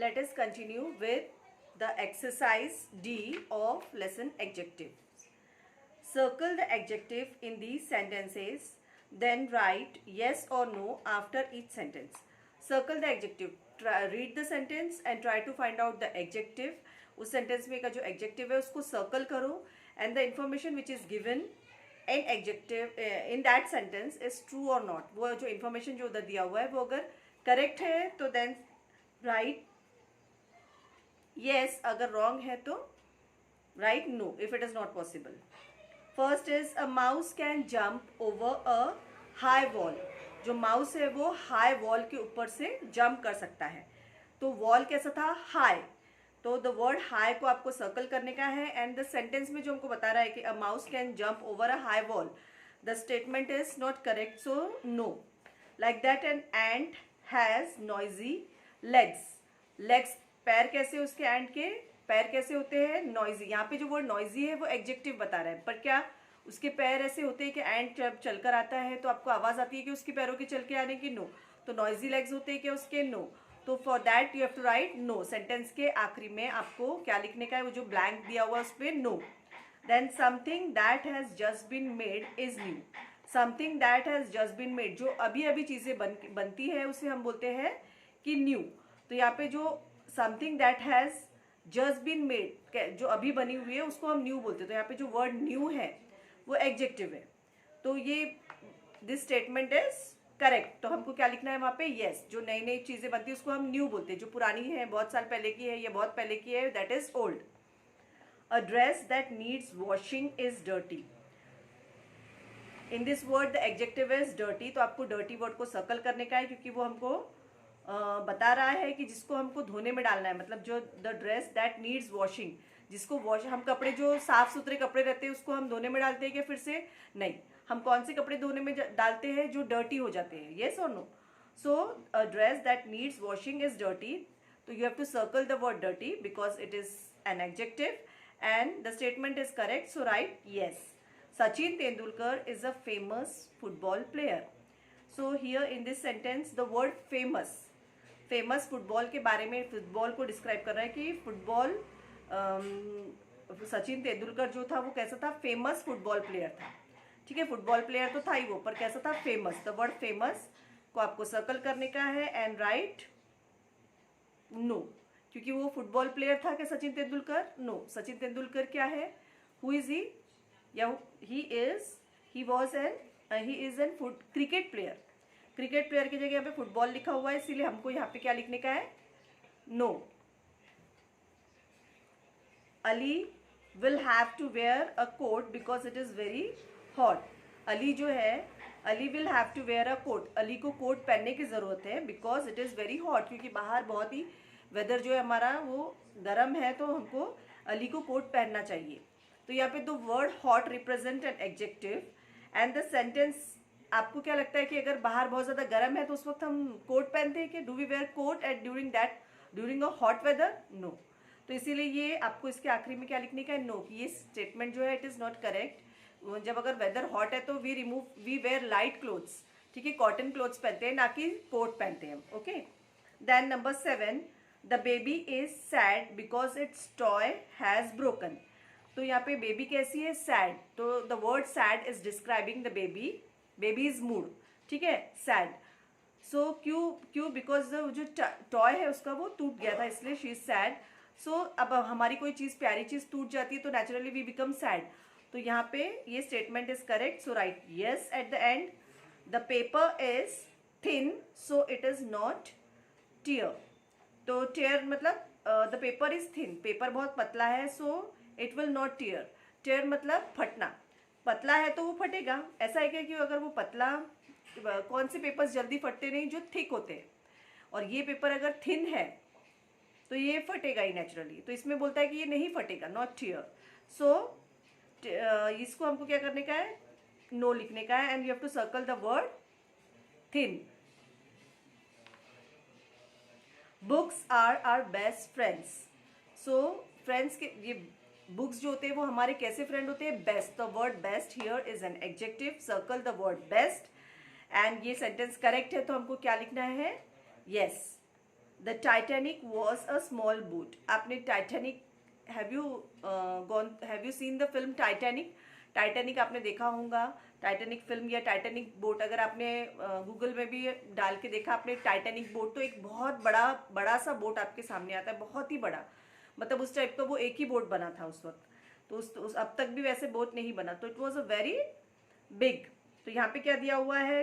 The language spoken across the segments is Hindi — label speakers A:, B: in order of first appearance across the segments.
A: Let us continue with the exercise D of lesson adjectives. Circle the adjective in these sentences, then write yes or no after each sentence. Circle the adjective. Read the sentence and try to find out the adjective. उस sentence में का जो adjective है उसको circle करो and the information which is given in adjective in that sentence is true or not. वो जो information जो उधर दिया हुआ है वो अगर correct है तो then write yes, अगर wrong है तो write no if it is not possible. First is a mouse can jump over a high wall. जो माउस है वो हाई वॉल के ऊपर से जंप कर सकता है. तो वॉल कैसा था? हाई. तो द वर्ड हाई को आपको सर्कल करने का है एंड द सेंटेंस में जो हमको बता रहा है कि a mouse can jump over a high wall, the statement is not correct, so no. Like that an ant has noisy legs. Legs पैर कैसे उसके एंट के पैर कैसे होते हैं? नॉइजी. यहाँ पे जो वर्ड नॉइजी है वो एडजेक्टिव बता रहा है, पर क्या उसके पैर ऐसे होते हैं कि एंट जब चलकर आता है तो आपको आवाज़ आती है कि उसके पैरों के चल के आने की? नो. तो नॉइजी लेग्स होते हैं क्या उसके? नो. तो for that you have to write no. Sentence के आखिरी में आपको क्या लिखने का है? वो जो ब्लैंक दिया हुआ उस पर no. Then something that has just been made is new. Something that has just been made, जो अभी अभी चीज़ें बनती है उसे हम बोलते हैं कि न्यू. तो यहाँ पे जो something that has just been made जो अभी बनी हुई है उसको हम न्यू बोलते हैं. तो यहाँ पे जो वर्ड न्यू है वो एडजेक्टिव है. तो ये दिस स्टेटमेंट इज करेक्ट. तो हमको क्या लिखना है वहाँ पे? यस. जो नई नई चीज़ें बनती है उसको हम न्यू बोलते हैं. जो पुरानी है, बहुत साल पहले की है या बहुत पहले की है, that is old. A dress that needs washing is dirty. In this word the adjective is dirty. तो आपको डर्टी वर्ड को सर्कल करने का है क्योंकि वो हमको बता रहा है कि जिसको हमको धोने में डालना है. मतलब जो the dress that needs washing, जिसको वॉश, हम कपड़े जो साफ सुथरे कपड़े रहते हैं उसको हम धोने में डालते हैं क्या फिर से? नहीं. हम कौन से कपड़े धोने में डालते हैं? जो डर्टी हो जाते हैं. येस और no? So a dress that needs washing is dirty. तो you have to circle the word dirty because it is an adjective and the statement is correct, so right yes. Sachin Tendulkar is a famous football player. So here in this sentence the word famous, famous football के बारे में, फुटबॉल को डिस्क्राइब कर रहा है कि फुटबॉल सचिन तेंदुलकर जो था वो कैसा था? फेमस फुटबॉल प्लेयर था. ठीक है, फुटबॉल प्लेयर तो था ही वो, पर कैसा था? फेमस. द वर्ड फेमस को आपको सर्कल करने का है एंड राइट नो. क्योंकि वो फुटबॉल प्लेयर था क्या सचिन तेंदुलकर? नो. सचिन तेंदुलकर क्या है? Who is he? या he was an cricket player. Cricket player की जगह यहाँ पे फुटबॉल लिखा हुआ है, इसीलिए हमको यहाँ पे क्या लिखने का है? No. Ali will have to wear a coat because it is very hot. Ali जो है, Ali will have to wear a coat. Ali को कोट पहनने की ज़रूरत है because it is very hot, क्योंकि बाहर बहुत ही वेदर जो है हमारा वो गर्म है, तो हमको अली को कोट पहनना चाहिए. तो यहाँ पे the word hot represent N adjective and the sentence. आपको क्या लगता है कि अगर बाहर बहुत ज़्यादा गर्म है तो उस वक्त हम कोट पहनते हैं कि do we wear coat at during a hot weather? No. तो इसीलिए ये आपको इसके आखिरी में क्या लिखने का है? नो. कि ये स्टेटमेंट जो है इट इज़ नॉट करेक्ट. जब अगर वेदर हॉट है तो वी वेयर लाइट क्लोथ्स. ठीक है, कॉटन क्लोथ्स पहनते हैं, ना कि कोट पहनते हैं. Okay. Then number 7, the baby is sad because it's toy has broken. तो यहाँ पे बेबी कैसी है? सैड. तो the word sad is describing the baby's mood. ठीक है, सैड. सो क्यों? बिकॉज जो टॉय है उसका वो टूट गया था, इसलिए शी इज सैड. सो अब हमारी कोई चीज़, प्यारी चीज़ टूट जाती है तो नेचुरली वी बिकम सैड. तो यहाँ पे ये statement is correct, so right yes at the end. The paper is thin so it is not tear. तो टियर मतलब the paper is thin, paper बहुत पतला है, so it will not tear. Tear मतलब फटना. पतला है तो वो फटेगा. ऐसा है क्या कि अगर वो पतला, कौन से पेपर्स जल्दी फटते नहीं? जो थिक होते हैं. और ये पेपर अगर थिन है तो ये फटेगा ही नेचुरली. तो इसमें बोलता है कि ये नहीं फटेगा, नॉट टियर. सो इसको हमको क्या करने का है? नो लिखने का है and you have to circle the word thin. Books are our best friends. So friends के ये बुक्स जो होते हैं वो हमारे कैसे फ्रेंड होते हैं? Best. The word best here is an adjective. Circle the word best and ये सेंटेंस करेक्ट है तो हमको क्या लिखना है? Yes. The Titanic was a small boat. आपने Titanic, have you seen the film Titanic? Titanic आपने देखा होगा. टाइटैनिक फिल्म या टाइटैनिक बोट अगर आपने गूगल में भी डाल के देखा आपने टाइटैनिक बोट, तो एक बहुत बड़ा बड़ा सा बोट आपके सामने आता है, बहुत ही बड़ा. मतलब उस टाइप का वो एक ही बोट बना था उस वक्त. तो उस अब तक भी वैसे बोट नहीं बना. तो it was a very big. तो यहाँ पे क्या दिया हुआ है?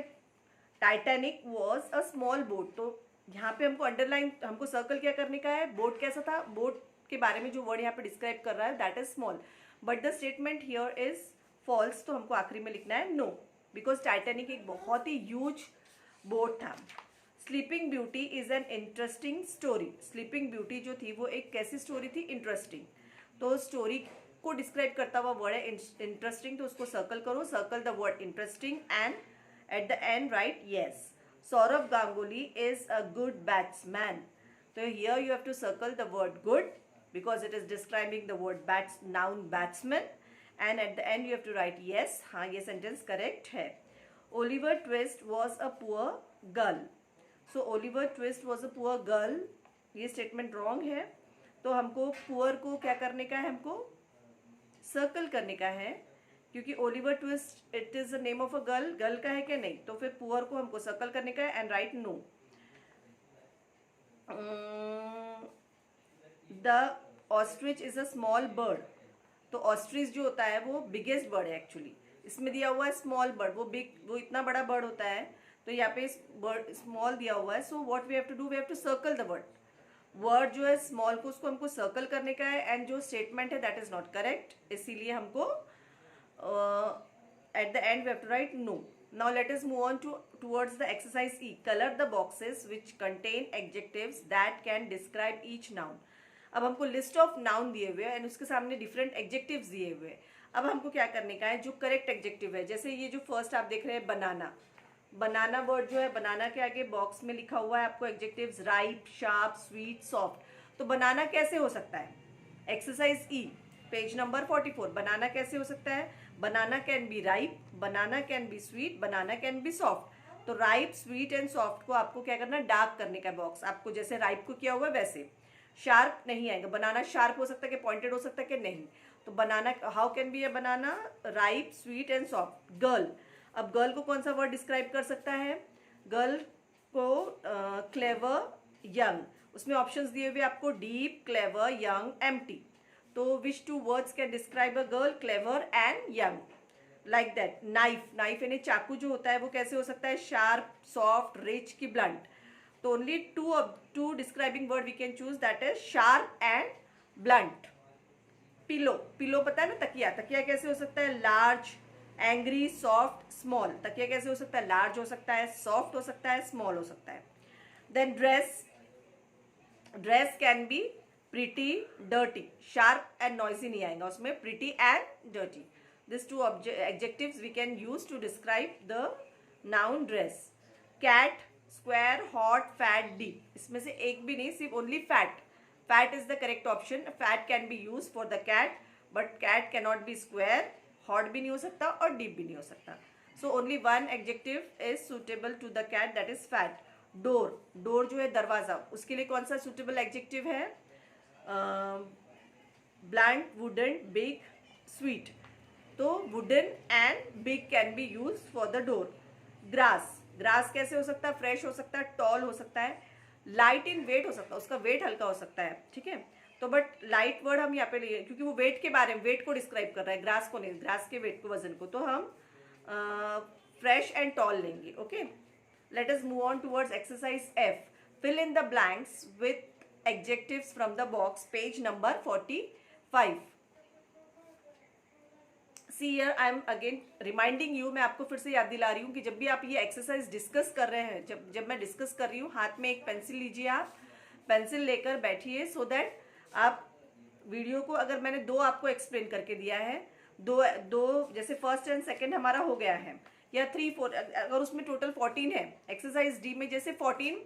A: Titanic was a small boat. तो यहाँ पे हमको अंडरलाइन, हमको सर्कल क्या करने का है? बोट कैसा था? बोट के बारे में जो वर्ड यहाँ पे डिस्क्राइब कर रहा है that is small, but the statement here is false. तो हमको आखिरी में लिखना है नो, बिकॉज टाइटैनिक एक बहुत ही ह्यूज बोट था. Sleeping beauty is an interesting story. Sleeping beauty जो थी वो एक कैसी स्टोरी थी? इंटरेस्टिंग. तो स्टोरी को डिस्क्राइब करता हुआ वर्ड है इंटरेस्टिंग, तो उसको सर्कल करो. Circle the word interesting and eight the and right yes. Saurav Ganguly is a good batsman. So here you have to circle the word good because it is describing the word noun batsman, and at the end you have to write yes. हाँ, ये sentence correct है. Oliver Twist was a poor girl. So Oliver Twist was a poor girl. ये statement wrong है. तो हमको poor को क्या करने का है? हमको circle करने का है, क्योंकि Oliver twist it is the name of a girl. Girl का है क्या? नहीं. तो फिर पुअर को हमको सर्कल करने का है and write no. The ostrich is a small bird. तो ऑस्ट्रिच जो होता है वो बिगेस्ट बर्ड है एक्चुअली. इसमें दिया हुआ है स्मॉल बर्ड, वो बिग, वो इतना बड़ा बर्ड होता है. तो यहाँ पे बर्ड स्मॉल दिया हुआ है. So what we have to do? We have to circle the word. Word जो है स्मॉल को उसको हमको सर्कल करने का है एंड जो स्टेटमेंट है दैट इज नॉट करेक्ट, इसीलिए हमको at the end we have to write no. Now let us move on towards the exercise E. Color the boxes which contain adjectives that can describe each noun. अब हमको लिस्ट ऑफ नाउन दिए हुए हैं एंड उसके सामने डिफरेंट एडजेक्टिव्स दिए हुए हैं. अब हमको क्या करने का है? जो करेक्ट एडजेक्टिव है, जैसे ये जो फर्स्ट आप देख रहे हैं बनाना. बनाना वर्ड जो है, बनाना के आगे बॉक्स में लिखा हुआ है आपको adjectives ripe, sharp, sweet, soft. तो बनाना कैसे हो सकता है? Exercise e page number 44. Banana कैसे हो सकता है? Banana can be ripe, banana can be sweet, banana can be soft. तो राइप, स्वीट एंड सॉफ्ट को आपको क्या करना? डार्क करने का बॉक्स. आपको जैसे राइप को किया हुआ है वैसे. शार्प नहीं आएगा. बनाना शार्प हो सकता है कि पॉइंटेड हो सकता है कि नहीं. तो banana how can be a banana? Ripe, sweet and soft. Girl. अब गर्ल को कौन सा वर्ड डिस्क्राइब कर सकता है? गर्ल को क्लेवर, यंग. उसमें ऑप्शंस दिए हुए आपको डीप, क्लेवर, यंग, एम्प्टी. तो which two words can describe a girl? Clever and young. Like that. Knife. Knife यानी चाकू जो होता है वो कैसे हो सकता है? शार्प, सॉफ्ट, रिच की ब्लंट. तो only two describing word we can choose, that is sharp and blunt. Pillow. Pillow पता है ना? तकिया. तकिया कैसे हो सकता है? Large, angry, soft, small. तकिया कैसे हो सकता है? लार्ज हो सकता है, सॉफ्ट हो सकता है, स्मॉल हो सकता है. Then dress. Dress can be pretty, dirty. Sharp and noisy नहीं आएगा उसमें. Pretty and dirty. This two adjectives we can use to describe the noun dress. Cat, square, hot, fat, deep. इसमें से एक भी नहीं, सिर्फ only fat. Fat is the correct option. Fat can be use for the cat, but cat can not be square. Hot भी नहीं हो सकता और डीप भी नहीं हो सकता. So only one adjective is suitable to the cat, that is fat. Door. Door जो है दरवाजा, उसके लिए कौन सा सुटेबल एडजेक्टिव है? Blank, wooden, big, sweet. तो wooden and big can be use for the door. Grass. Grass कैसे हो सकता है? फ्रेश हो सकता है, टॉल हो सकता है, लाइट इन वेट हो सकता है, उसका वेट हल्का हो सकता है. ठीक है. तो बट लाइट वर्ड हम यहाँ पे लिए क्योंकि वो वेट के बारे में, वेट को डिस्क्राइब कर रहा है, ग्रास को नहीं, ग्रास के वेट को, वजन को. तो हम फ्रेश एंड टॉल लेंगे. Okay. Let us move on towards exercise F. Fill in the blanks with adjectives from the box, page number 45. See here I am again reminding you, मैं आपको फिर से याद दिला रही हूँ कि जब भी आप ये एक्सरसाइज डिस्कस कर रहे हैं, जब मैं डिस्कस कर रही हूँ, हाथ में एक पेंसिल लीजिए. आप पेंसिल लेकर बैठिए सो दैट आप वीडियो को, अगर मैंने दो आपको एक्सप्लेन करके दिया है, दो जैसे फर्स्ट एंड सेकेंड हमारा हो गया है, या 3, 4, अगर उसमें टोटल 14 है. एक्सरसाइज डी में जैसे 14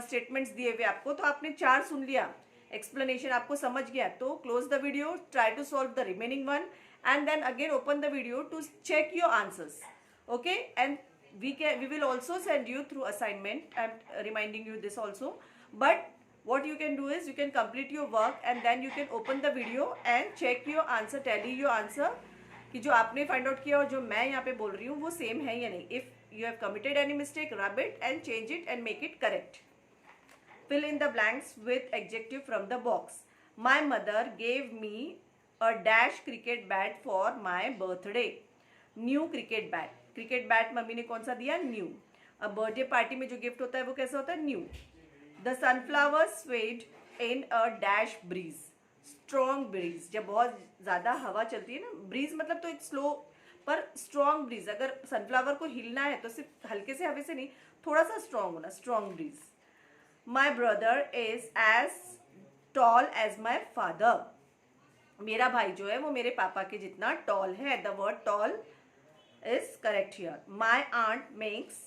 A: स्टेटमेंट्स दिए हुए आपको, तो आपने 4 सुन लिया, एक्सप्लेनेशन आपको समझ गया, तो close the video, try to solve the remaining one and then again open the video to check your answers. Okay. And we will also send you through assignment. I'm reminding you this also, but what you can do is you can complete your work and then you can open the video and check your answer, tally your answer कि जो आपने फाइंड आउट किया और जो मैं यहाँ पे बोल रही हूँ वो सेम है या नहीं. If you have committed any mistake, rub it and change it and make it correct. Fill in the blanks with adjective from the box. My mother gave me a dash cricket bat for my birthday. New cricket bat. Cricket bat mummy ने कौन सा दिया? New. अब बर्थडे पार्टी में जो गिफ्ट होता है वो कैसा होता है? New. The sunflower swayed in a dash breeze. Strong breeze. जब बहुत ज़्यादा हवा चलती है ना, breeze मतलब तो एक स्लो पर strong breeze. अगर sunflower को हिलना है तो सिर्फ हल्के से हवा से नहीं, थोड़ा सा strong होना. Strong breeze. My brother is as tall as my father. मेरा भाई जो है वो मेरे पापा के जितना tall है. The word tall is correct here. My aunt makes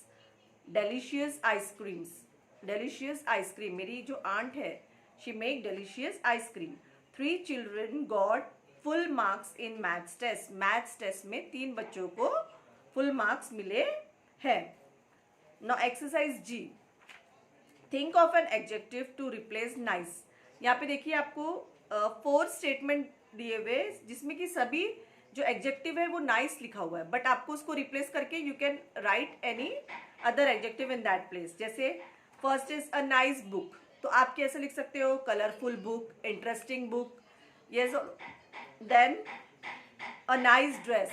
A: delicious ice creams. Delicious ice cream. मेरी जो aunt है, she make delicious ice cream. 3 children got full marks in maths test. Maths test में 3 बच्चों को full marks मिले हैं. Now exercise G. Think of an adjective to replace nice. यहाँ पे देखिए आपको 4 स्टेटमेंट दिए हुए जिसमें कि सभी जो एडजेक्टिव है वो नाइस लिखा हुआ है, बट आपको उसको रिप्लेस करके you can write any other adjective in that place. जैसे first is a nice book, तो आप कैसे लिख सकते हो? Colourful book, interesting book. Yes. Then a nice dress,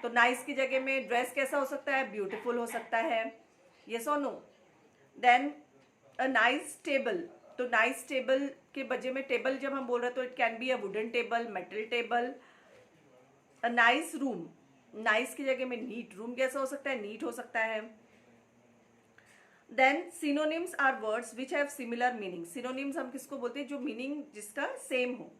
A: तो नाइस की जगह में ड्रेस कैसा हो सकता है? ब्यूटिफुल हो सकता है. यस और no. Then a nice table, तो नाइस टेबल के बजे में टेबल जब हम बोल रहे हैं तो it can be a wooden table, metal table. A nice room, nice की जगह में नीट. रूम कैसा हो सकता है? नीट हो सकता है. Then synonyms are words which have similar meaning. Synonyms हम किसको बोलते हैं? जो मीनिंग जिसका सेम हो.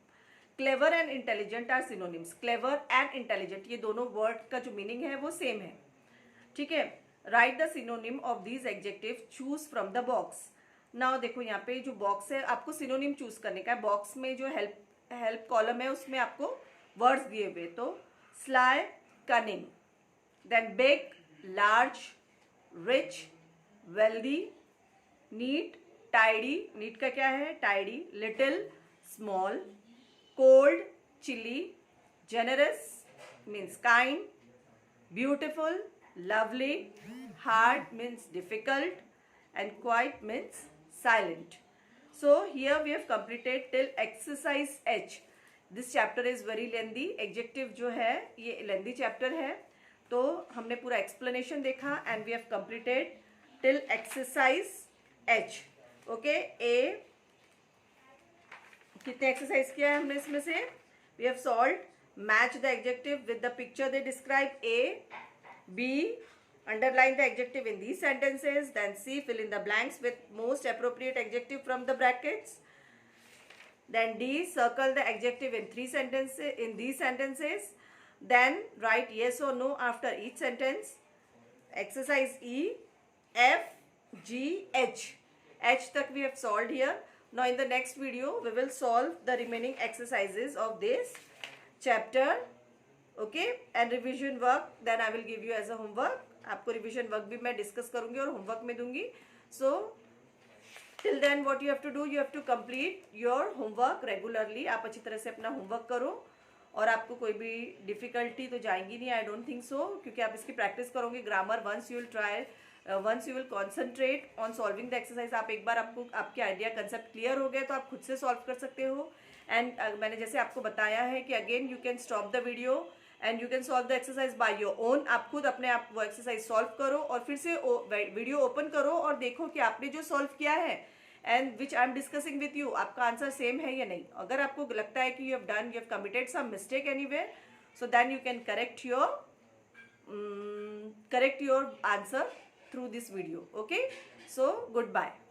A: Clever and intelligent are synonyms. Clever and intelligent ये दोनों वर्ड का जो मीनिंग है वो सेम है. ठीक है. Right the synonym of these adjective, choose from the box. Now देखो यहाँ पे जो बॉक्स है आपको सिनोनिम चूज करने का है. बॉक्स में जो हेल्प कॉलम है उसमें आपको वर्ड्स दिए हुए. तो sly, cunning. Then big, large, rich, wealthy, neat, tidy. Neat का क्या है? Tidy. Little, small, cold, chilly, generous means kind, beautiful, lovely, hard means difficult, and quiet means silent. So here we have completed till exercise H. This chapter is very lengthy. Adjective जो है ये lengthy chapter है, तो हमने पूरा explanation देखा and we have completed till exercise H. Okay, A कितने exercise किया है हमने इसमें से? We have solved. Match the adjective with the picture they describe. A, B, underline the adjective in these sentences. Then C, fill in the blanks with most appropriate adjective from the brackets. Then D, circle the adjective in 3 sentences in these sentences. Then write yes or no after each sentence. Exercise E, F, G, H. H तक we have solved here. Now in the next video we will solve the remaining exercises of this chapter. Okay, and revision work then I will give you as a homework. आपको रिविजन वर्क भी मैं डिस्कस करूंगी और होमवर्क में दूंगी. So till then what you have to do, you have to complete your homework regularly. आप अच्छी तरह से अपना होमवर्क करो और आपको कोई भी डिफिकल्टी तो जाएंगी नहीं. आई डोंट थिंक सो, क्योंकि आप इसकी प्रैक्टिस करोगे. Grammar once you will try, once you will concentrate on solving the exercise. आप एक बार आपको आपके आइडिया कंसेप्ट क्लियर हो गए तो आप खुद से सॉल्व कर सकते हो. एंड मैंने जैसे आपको बताया है कि again you can stop the video and you can solve the exercise by your own. आप खुद अपने आप वो एक्सरसाइज सॉल्व करो और फिर से वीडियो ओपन करो और देखो कि आपने जो सॉल्व किया है and which I am discussing with you, आपका आंसर सेम है या नहीं. अगर आपको लगता है कि you have done, you have committed some mistake anywhere, so then you can correct your answer through this video. Okay, so goodbye.